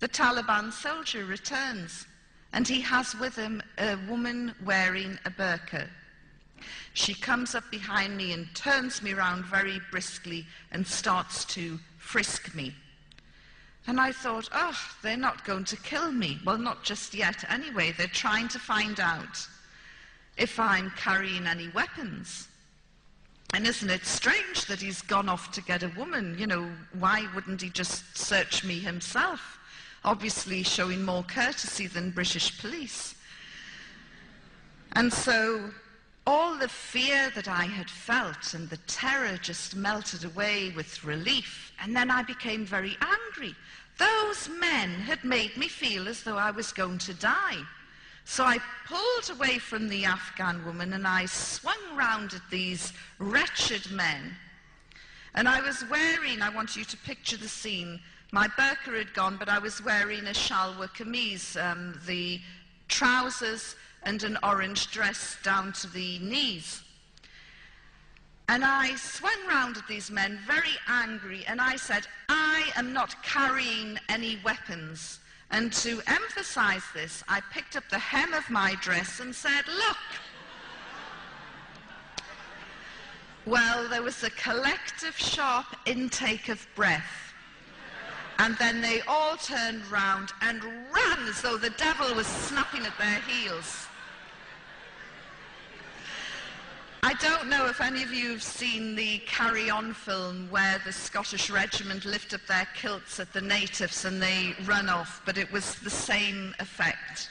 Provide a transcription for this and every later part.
the Taliban soldier returns, and he has with him a woman wearing a burqa. She comes up behind me and turns me round very briskly and starts to frisk me. And I thought, oh, they're not going to kill me. Well, not just yet anyway. They're trying to find out if I'm carrying any weapons. And isn't it strange that he's gone off to get a woman? You know, why wouldn't he just search me himself? Obviously showing more courtesy than British police. And so all the fear that I had felt and the terror just melted away with relief. And then I became very angry. Those men had made me feel as though I was going to die. So I pulled away from the Afghan woman and I swung round at these wretched men. And I was wearing, I want you to picture the scene, my burqa had gone, but I was wearing a shalwar kameez, the trousers and an orange dress down to the knees. And I swung round at these men, very angry, and I said, I am not carrying any weapons. And to emphasize this, I picked up the hem of my dress and said, look. Well, there was a collective sharp intake of breath. And then they all turned round and ran as though the devil was snapping at their heels. I don't know if any of you have seen the Carry On film where the Scottish regiment lift up their kilts at the natives and they run off, but it was the same effect.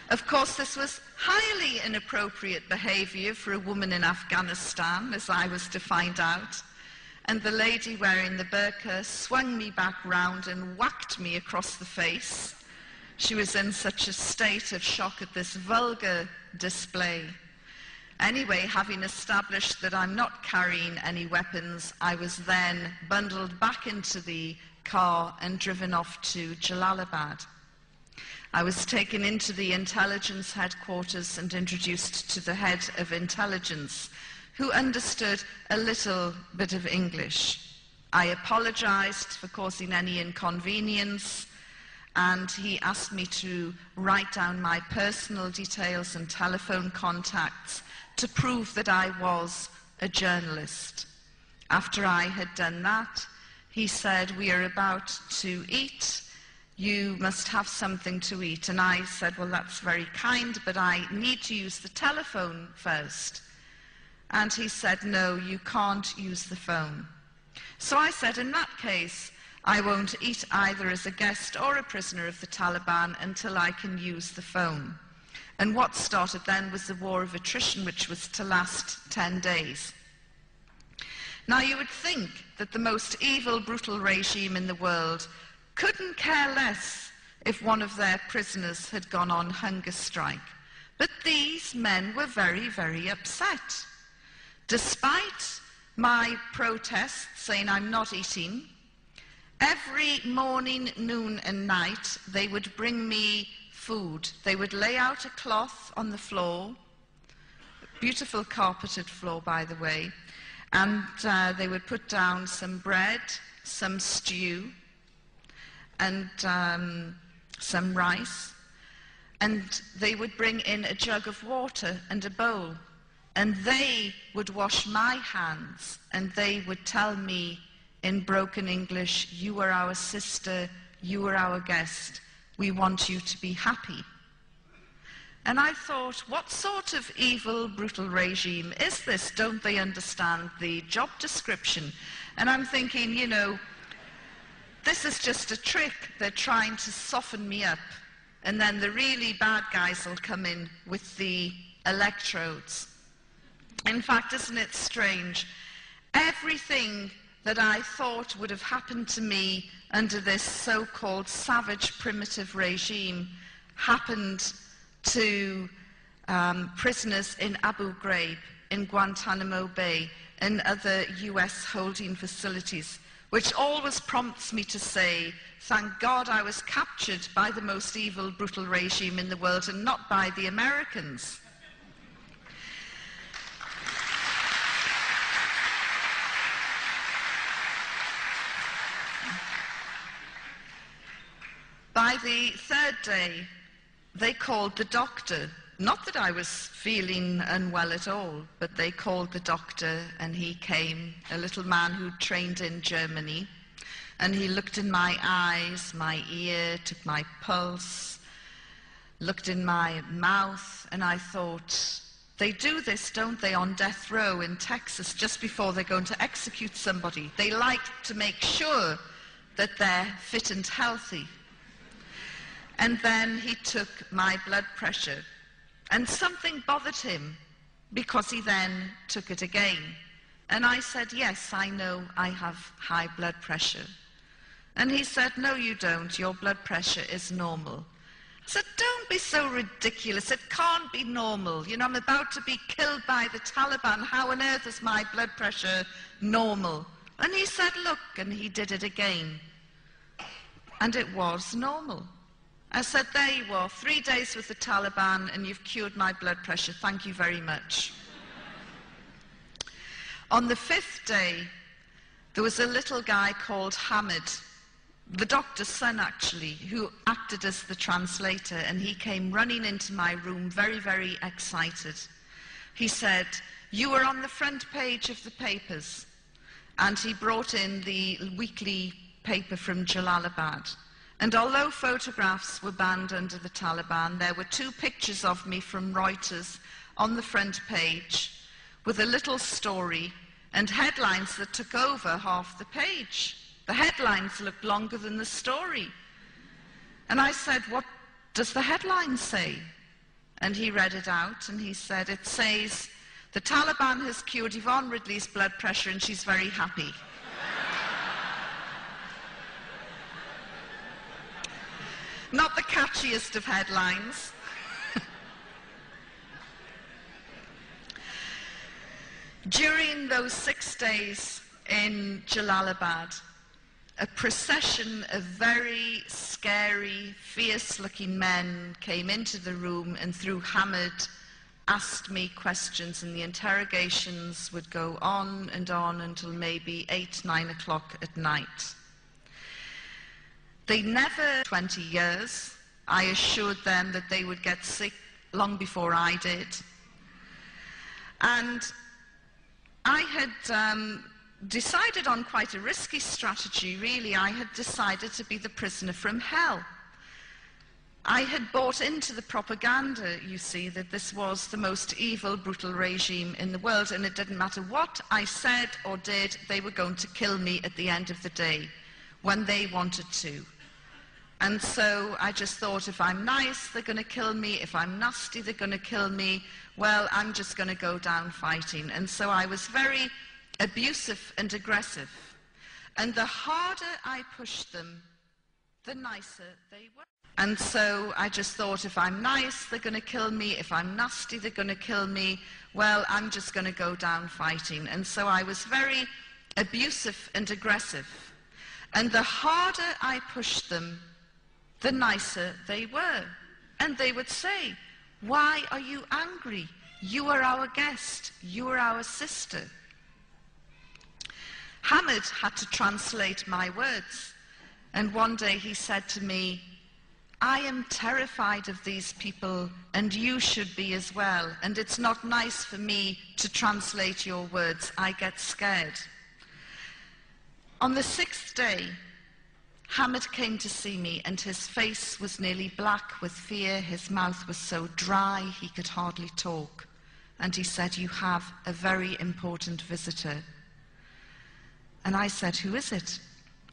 Of course, this was highly inappropriate behavior for a woman in Afghanistan, as I was to find out. And the lady wearing the burqa swung me back round and whacked me across the face. She was in such a state of shock at this vulgar display. Anyway, having established that I'm not carrying any weapons, I was then bundled back into the car and driven off to Jalalabad. I was taken into the intelligence headquarters and introduced to the head of intelligence, who understood a little bit of English. I apologized for causing any inconvenience, and he asked me to write down my personal details and telephone contacts to prove that I was a journalist. After I had done that, he said, we are about to eat. You must have something to eat. And I said, well, that's very kind, but I need to use the telephone first. And he said, no, you can't use the phone. So I said, in that case, I won't eat either as a guest or a prisoner of the Taliban until I can use the phone. And what started then was the war of attrition, which was to last 10 days. Now, you would think that the most evil, brutal regime in the world couldn't care less if one of their prisoners had gone on hunger strike. But these men were very, very upset. Despite my protests saying I'm not eating, every morning, noon and night, they would bring me food. They would lay out a cloth on the floor, beautiful carpeted floor, by the way, and they would put down some bread, some stew, and some rice, and they would bring in a jug of water and a bowl, and they would wash my hands, and they would tell me in broken English, you are our sister, you are our guest, we want you to be happy. And I thought, what sort of evil, brutal regime is this? Don't they understand the job description? And I'm thinking, you know, this is just a trick. They're trying to soften me up. And then the really bad guys will come in with the electrodes. In fact, isn't it strange? Everything that I thought would have happened to me under this so-called savage primitive regime happened to prisoners in Abu Ghraib, in Guantanamo Bay, and other US holding facilities, which always prompts me to say, thank God I was captured by the most evil, brutal regime in the world and not by the Americans. By the third day, they called the doctor. Not that I was feeling unwell at all, but they called the doctor and he came, a little man who trained in Germany, and he looked in my eyes, my ear, took my pulse, looked in my mouth, and I thought, they do this, don't they, on death row in Texas just before they're going to execute somebody. They like to make sure that they're fit and healthy. And then he took my blood pressure, and something bothered him because he then took it again. And I said, yes, I know I have high blood pressure. And he said, no, you don't. Your blood pressure is normal. I said, don't be so ridiculous. It can't be normal. You know, I'm about to be killed by the Taliban. How on earth is my blood pressure normal? And he said, look, and he did it again. And it was normal. I said, there you are, 3 days with the Taliban and you've cured my blood pressure. Thank you very much. On the 5th day, there was a little guy called Hamid, the doctor's son actually, who acted as the translator, and he came running into my room very, very excited. He said, you were on the front page of the papers, and he brought in the weekly paper from Jalalabad. And although photographs were banned under the Taliban, there were 2 pictures of me from Reuters on the front page with a little story and headlines that took over half the page. The headlines looked longer than the story. And I said, what does the headline say? And he read it out and he said, it says, the Taliban has cured Yvonne Ridley's blood pressure and she's very happy. Not the catchiest of headlines. During those 6 days in Jalalabad, a procession of very scary, fierce-looking men came into the room and through Hamid asked me questions, and the interrogations would go on until maybe 8, 9 o'clock at night. They never, 20 years, I assured them that they would get sick long before I did. And I had decided on quite a risky strategy, really. I had decided to be the prisoner from hell. I had bought into the propaganda, you see, that this was the most evil, brutal regime in the world, and it didn't matter what I said or did, they were going to kill me at the end of the day, when they wanted to. And so I just thought, if I'm nice, they're going to kill me. If I'm nasty, they're going to kill me. Well, I'm just going to go down fighting. And so I was very abusive and aggressive. And the harder I pushed them, the nicer they were. And so I just thought, if I'm nice, they're going to kill me. If I'm nasty, they're going to kill me. Well, I'm just going to go down fighting. And so I was very abusive and aggressive. And the harder I pushed them, the nicer they were. And they would say, why are you angry? You are our guest. You are our sister. Hamid had to translate my words. And one day he said to me, I am terrified of these people, and you should be as well. And it's not nice for me to translate your words. I get scared. On the 6th day, Hamid came to see me, and his face was nearly black with fear. His mouth was so dry he could hardly talk. And he said, you have a very important visitor. And I said, who is it?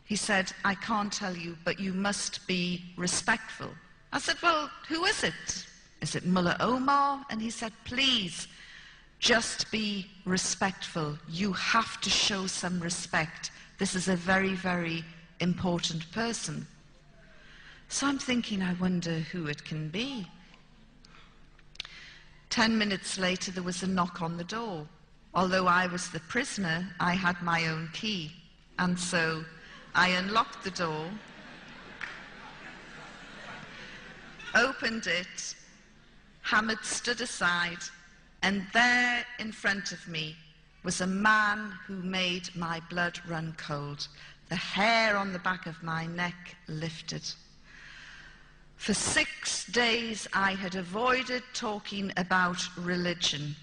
He said, I can't tell you, but you must be respectful. I said, well, who is it? Is it Mullah Omar? And he said, please, just be respectful. You have to show some respect. This is a very, very important person. So I'm thinking, I wonder who it can be. 10 minutes later, there was a knock on the door. Although I was the prisoner, I had my own key. And so I unlocked the door, opened it, Hamid stood aside, and there in front of me was a man who made my blood run cold. The hair on the back of my neck lifted. For 6 days I had avoided talking about religion,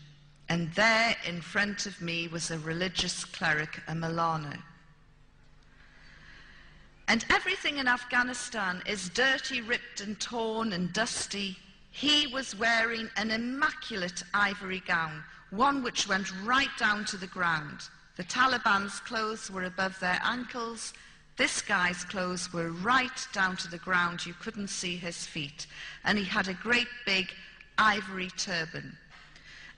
and there in front of me was a religious cleric, a Milano. And everything in Afghanistan is dirty, ripped and torn and dusty. He was wearing an immaculate ivory gown, one which went right down to the ground. The Taliban's clothes were above their ankles. This guy's clothes were right down to the ground. You couldn't see his feet. And he had a great big ivory turban.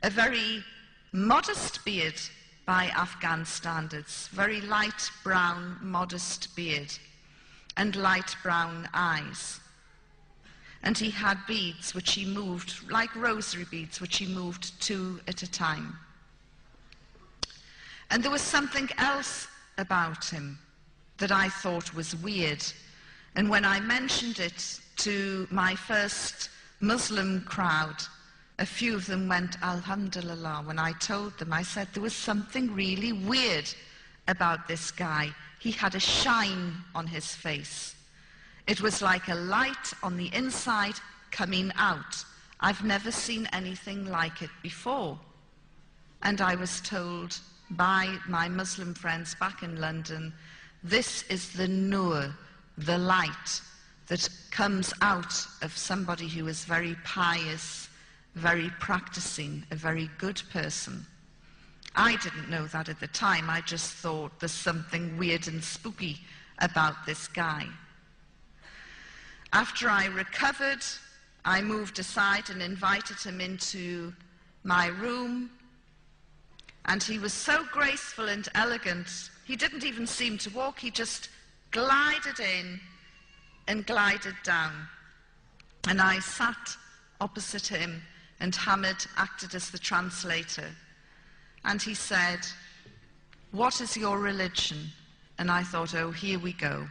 A very modest beard by Afghan standards, very light brown, modest beard, and light brown eyes. And he had beads which he moved, like rosary beads, which he moved 2 at a time. And there was something else about him that I thought was weird. And when I mentioned it to my first Muslim crowd, a few of them went, Alhamdulillah. When I told them, I said there was something really weird about this guy. He had a shine on his face. It was like a light on the inside coming out. I've never seen anything like it before. And I was told by my Muslim friends back in London, this is the nur, the light that comes out of somebody who is very pious, very practicing, a very good person. I didn't know that at the time. I just thought there's something weird and spooky about this guy. After I recovered, I moved aside and invited him into my room. And he was so graceful and elegant, he didn't even seem to walk. He just glided in and glided down. And I sat opposite him, and Hamid acted as the translator. And he said, "What is your religion?" And I thought, oh, here we go.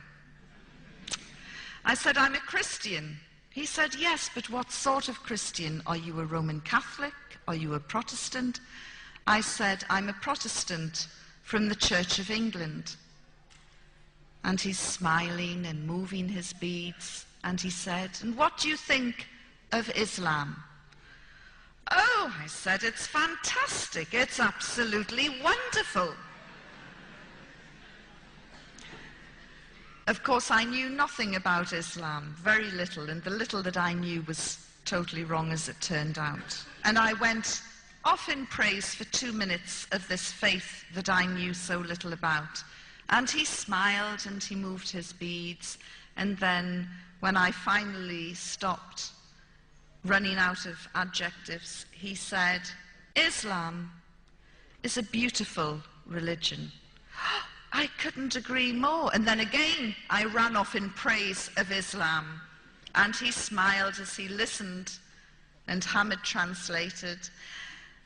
I said, "I'm a Christian." He said, "Yes, but what sort of Christian? Are you a Roman Catholic? Are you a Protestant?" I said, "I'm a Protestant from the Church of England." And he's smiling and moving his beads. And he said, "And what do you think of Islam?" "Oh," I said, "it's fantastic. It's absolutely wonderful." Of course, I knew nothing about Islam, very little, and the little that I knew was totally wrong as it turned out. And I went off in praise for 2 minutes of this faith that I knew so little about. And he smiled and he moved his beads. And then when I finally stopped running out of adjectives, he said, "Islam is a beautiful religion." I couldn't agree more. And then again, I ran off in praise of Islam. And he smiled as he listened, and Hamid translated.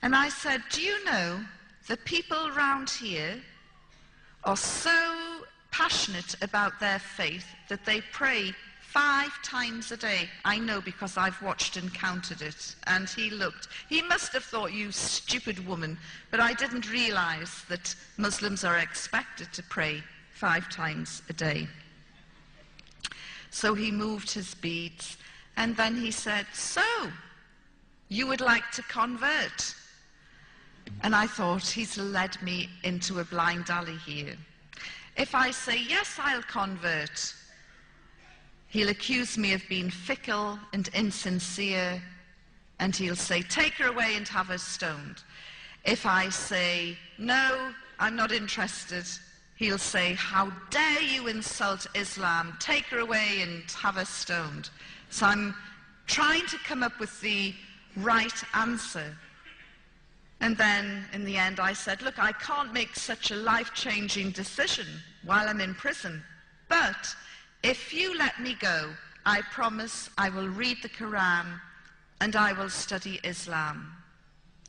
And I said, "Do you know, the people around here are so passionate about their faith that they pray 5 times a day." I know because I've watched and counted it. And he looked. He must have thought, "You stupid woman." But I didn't realize that Muslims are expected to pray 5 times a day. So he moved his beads. And then he said, "So, you would like to convert?" And I thought, he's led me into a blind alley here. If I say, "Yes, I'll convert," he'll accuse me of being fickle and insincere, and he'll say, "Take her away and have her stoned." If I say, "No, I'm not interested," he'll say, "How dare you insult Islam? Take her away and have her stoned." So I'm trying to come up with the right answer. And then, in the end, I said, "Look, I can't make such a life-changing decision while I'm in prison. But if you let me go, I promise I will read the Quran and I will study Islam."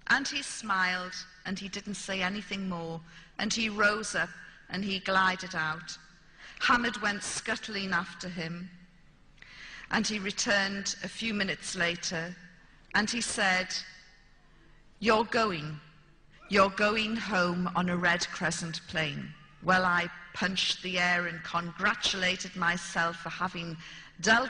And he smiled, and he didn't say anything more. And he rose up, and he glided out. Hamid went scuttling after him. And he returned a few minutes later, and he said, You're going home on a Red Crescent plane." Well, I punched the air and congratulated myself for having dealt